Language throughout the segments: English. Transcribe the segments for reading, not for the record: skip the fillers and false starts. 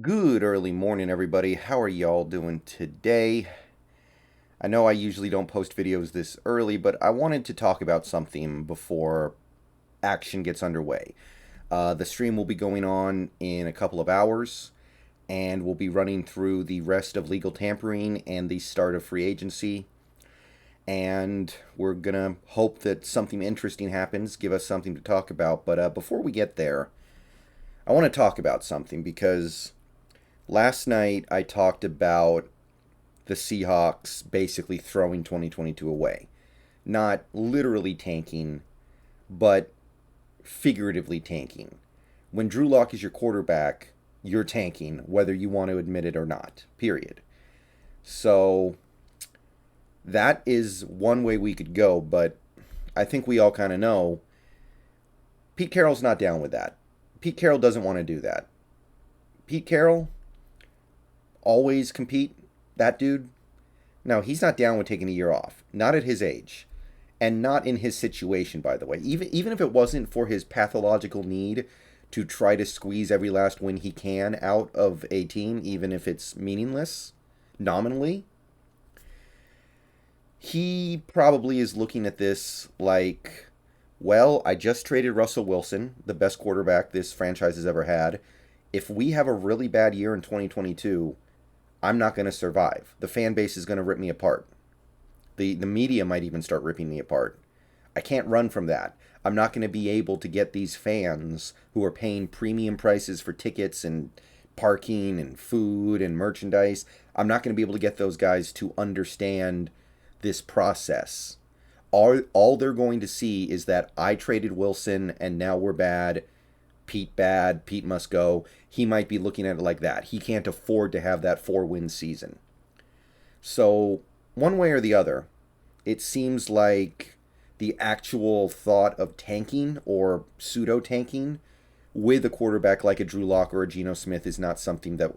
Good early morning, everybody. How are y'all doing today? I know I usually don't post videos this early, but I wanted to talk about something before action gets underway. The stream will be going on in a couple of hours, and we'll be running through the rest of legal tampering and the start of free agency. And we're going to hope that something interesting happens, give us something to talk about. But before we get there, I want to talk about something because last night I talked about the Seahawks basically throwing 2022 away. Not literally tanking, but figuratively tanking. When Drew Lock is your quarterback, you're tanking, whether you want to admit it or not. Period. So that is one way we could go, but I think we all kind of know Pete Carroll's not down with that. Pete Carroll doesn't want to do that. Pete Carroll, always compete, that dude. No, he's not down with taking a year off. Not at his age. And not in his situation, by the way. Even if it wasn't for his pathological need to try to squeeze every last win he can out of a team, even if it's meaningless, nominally, he probably is looking at this like, well, I just traded Russell Wilson, the best quarterback this franchise has ever had. If we have a really bad year in 2022, I'm not going to survive. The fan base is going to rip me apart. The media might even start ripping me apart. I can't run from that. I'm not going to be able to get these fans who are paying premium prices for tickets and parking and food and merchandise. I'm not going to be able to get those guys to understand this process. All they're going to see is that I traded Wilson and now we're bad. Pete must go. He might be looking at it like that. He can't afford to have that 4-win season. So, one way or the other, it seems like the actual thought of tanking or pseudo tanking with a quarterback like a Drew Lock or a Geno Smith is not something that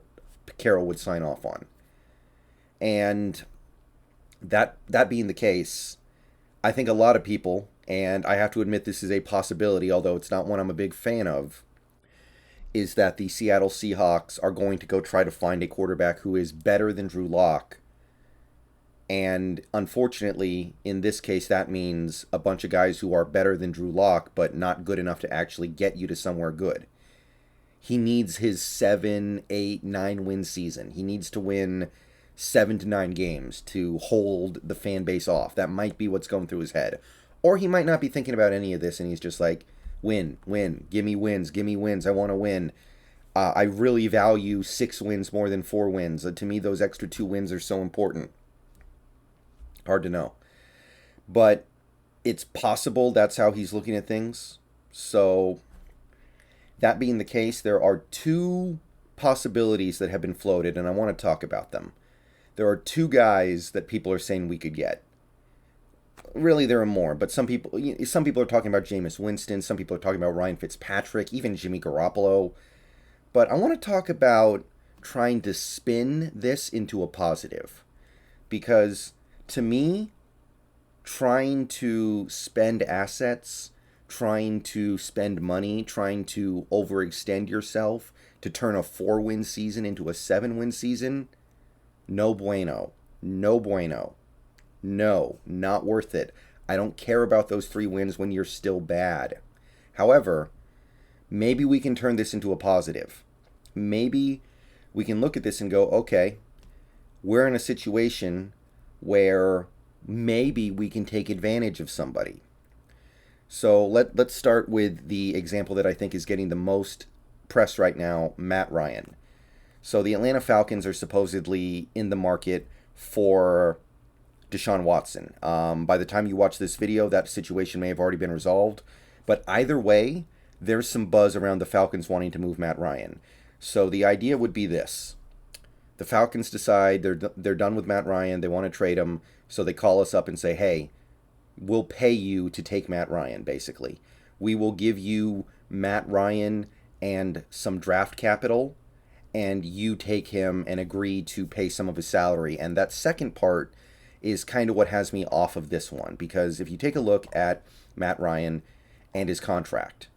Carroll would sign off on. And that being the case, I think a lot of people, and I have to admit this is a possibility, although it's not one I'm a big fan of, is that the Seattle Seahawks are going to go try to find a quarterback who is better than Drew Lock. And unfortunately, in this case, that means a bunch of guys who are better than Drew Lock, but not good enough to actually get you to somewhere good. He needs his 7, 8, 9 win season. He needs to win 7 to 9 games to hold the fan base off. That might be what's going through his head. Or he might not be thinking about any of this and he's just like, win, give me wins, I want to win. I really value 6 wins more than 4 wins. To me, those extra 2 wins are so important. Hard to know. But it's possible that's how he's looking at things. So, that being the case, there are 2 possibilities that have been floated, and I want to talk about them. There are 2 guys that people are saying we could get. Really, there are more, but some people are talking about Jameis Winston, some people are talking about Ryan Fitzpatrick, even Jimmy Garoppolo. But I want to talk about trying to spin this into a positive. Because to me, trying to spend assets, trying to spend money, trying to overextend yourself to turn a 4-win season into a 7-win season, no bueno. No bueno. No, not worth it. I don't care about those 3 wins when you're still bad. However, maybe we can turn this into a positive. Maybe we can look at this and go, okay, we're in a situation where maybe we can take advantage of somebody. So let's start with the example that I think is getting the most press right now, Matt Ryan. So the Atlanta Falcons are supposedly in the market for Deshaun Watson. By the time you watch this video, that situation may have already been resolved. But either way, there's some buzz around the Falcons wanting to move Matt Ryan. So the idea would be this. The Falcons decide they're done with Matt Ryan. They want to trade him. So they call us up and say, hey, we'll pay you to take Matt Ryan, basically. We will give you Matt Ryan and some draft capital, and you take him and agree to pay some of his salary. And that second part is kind of what has me off of this one, because if you take a look at Matt Ryan and his contract,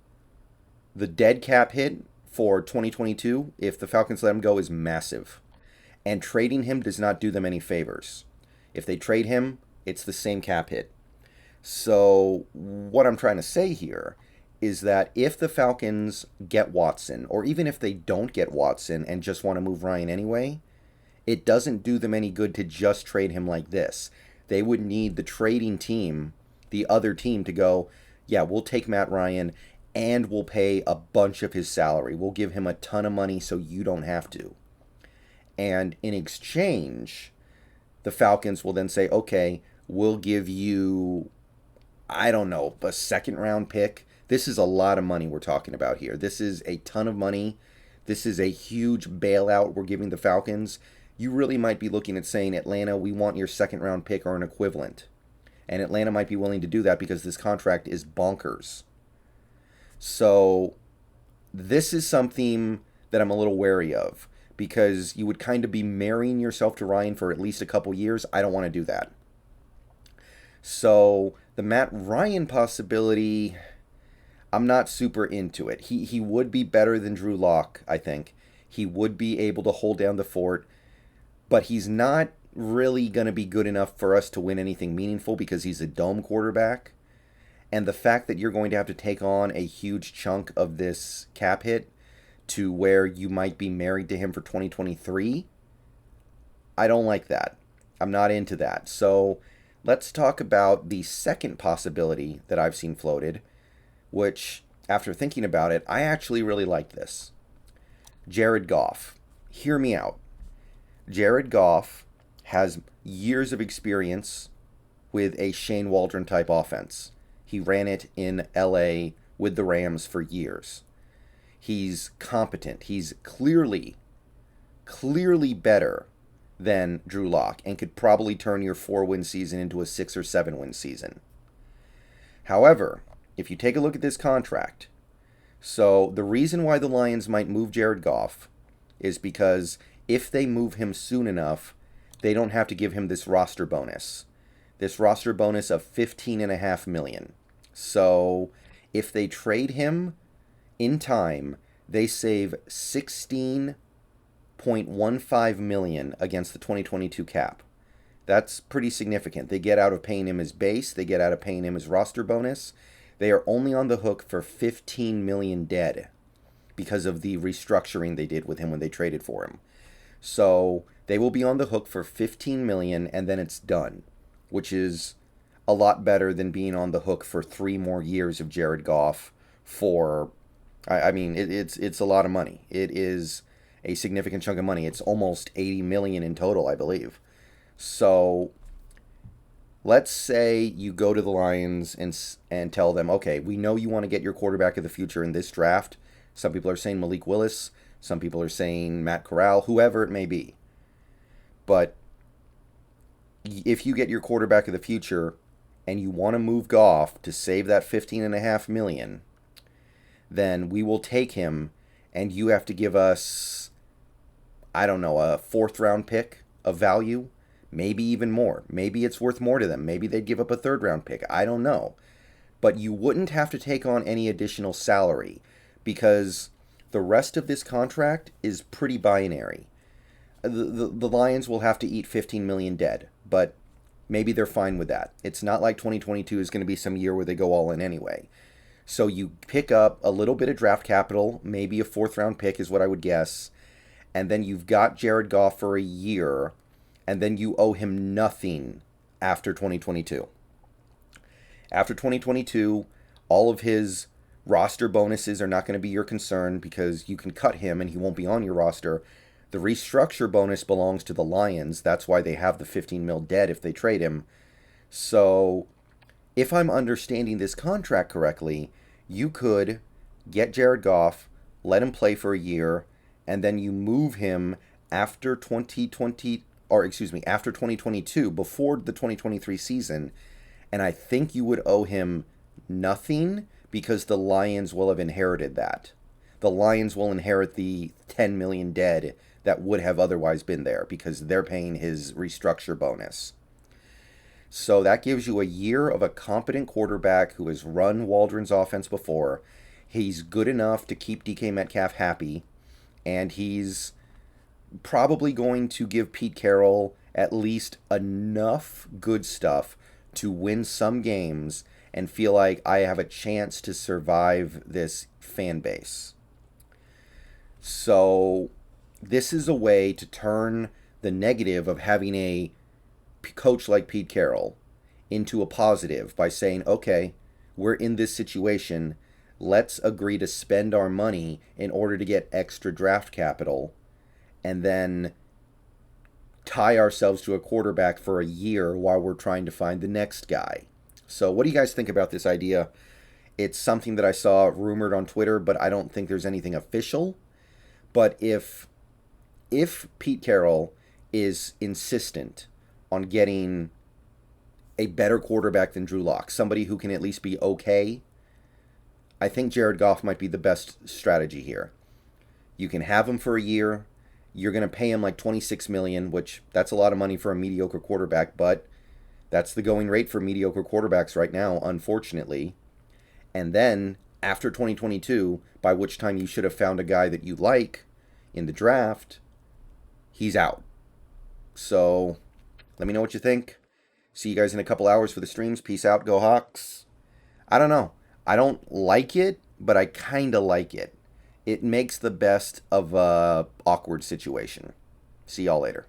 the dead cap hit for 2022, if the Falcons let him go, is massive. And trading him does not do them any favors. If they trade him, it's the same cap hit. So what I'm trying to say here is that if the Falcons get Watson, or even if they don't get Watson and just want to move Ryan anyway, it doesn't do them any good to just trade him like this. They would need the trading team, the other team, to go, yeah, we'll take Matt Ryan and we'll pay a bunch of his salary. We'll give him a ton of money so you don't have to. And in exchange, the Falcons will then say, okay, we'll give you, I don't know, a second round pick. This is a lot of money we're talking about here. This is a ton of money. This is a huge bailout we're giving the Falcons. You really might be looking at saying, Atlanta, we want your second round pick or an equivalent. And Atlanta might be willing to do that because this contract is bonkers. So this is something that I'm a little wary of, because you would kind of be marrying yourself to Ryan for at least a couple years. I don't want to do that. So the Matt Ryan possibility, I'm not super into it. He would be better than Drew Lock, I think. He would be able to hold down the fort, but he's not really going to be good enough for us to win anything meaningful because he's a dome quarterback. And the fact that you're going to have to take on a huge chunk of this cap hit to where you might be married to him for 2023, I don't like that. I'm not into that. So let's talk about the second possibility that I've seen floated, which, after thinking about it, I actually really like this. Jared Goff. Hear me out. Jared Goff has years of experience with a Shane Waldron type offense. He ran it in LA with the Rams for years. He's competent. He's clearly better than Drew Lock and could probably turn your 4-win season into a 6 or 7-win season. However, if you take a look at this contract, so the reason why the Lions might move Jared Goff is because if they move him soon enough, they don't have to give him this roster bonus. This roster bonus of $15.5 million. So if they trade him in time, they save $16.15 million against the 2022 cap. That's pretty significant. They get out of paying him his base. They get out of paying him his roster bonus. They are only on the hook for $15 million dead because of the restructuring they did with him when they traded for him. So they will be on the hook for $15 million and then it's done, which is a lot better than being on the hook for 3 more years of Jared Goff for, I mean, it's a lot of money. It is a significant chunk of money. It's almost $80 million in total, I believe. So let's say you go to the Lions and tell them, okay, we know you want to get your quarterback of the future in this draft. Some people are saying Malik Willis. Some people are saying Matt Corral, whoever it may be. But if you get your quarterback of the future and you want to move Goff to save that $15.5 million, then we will take him and you have to give us, I don't know, a 4th-round pick of value. Maybe even more. Maybe it's worth more to them. Maybe they'd give up a 3rd-round pick. I don't know. But you wouldn't have to take on any additional salary because the rest of this contract is pretty binary. The Lions will have to eat $15 million dead, but maybe they're fine with that. It's not like 2022 is going to be some year where they go all in anyway. So you pick up a little bit of draft capital, maybe a 4th-round pick is what I would guess, and then you've got Jared Goff for a year, and then you owe him nothing after 2022. After 2022, all of his roster bonuses are not going to be your concern because you can cut him and he won't be on your roster. The restructure bonus belongs to the Lions. That's why they have the $15 million dead if they trade him. So if I'm understanding this contract correctly, you could get Jared Goff, let him play for a year, and then you move him after 2022, before the 2023 season, and I think you would owe him nothing because the Lions will have inherited that. The Lions will inherit the $10 million dead that would have otherwise been there because they're paying his restructure bonus. So that gives you a year of a competent quarterback who has run Waldron's offense before. He's good enough to keep DK Metcalf happy, and he's probably going to give Pete Carroll at least enough good stuff to win some games and feel like I have a chance to survive this fan base. So, this is a way to turn the negative of having a coach like Pete Carroll into a positive by saying, okay, we're in this situation. Let's agree to spend our money in order to get extra draft capital and then tie ourselves to a quarterback for a year while we're trying to find the next guy. So, what do you guys think about this idea? It's something that I saw rumored on Twitter, but I don't think there's anything official. But if Pete Carroll is insistent on getting a better quarterback than Drew Lock, somebody who can at least be okay, I think Jared Goff might be the best strategy here. You can have him for a year. You're going to pay him like $26 million, which that's a lot of money for a mediocre quarterback, but that's the going rate for mediocre quarterbacks right now, unfortunately. And then after 2022, by which time you should have found a guy that you like in the draft, he's out. So let me know what you think. See you guys in a couple hours for the streams. Peace out. Go Hawks. I don't know. I don't like it, but I kind of like it. It makes the best of a awkward situation. See y'all later.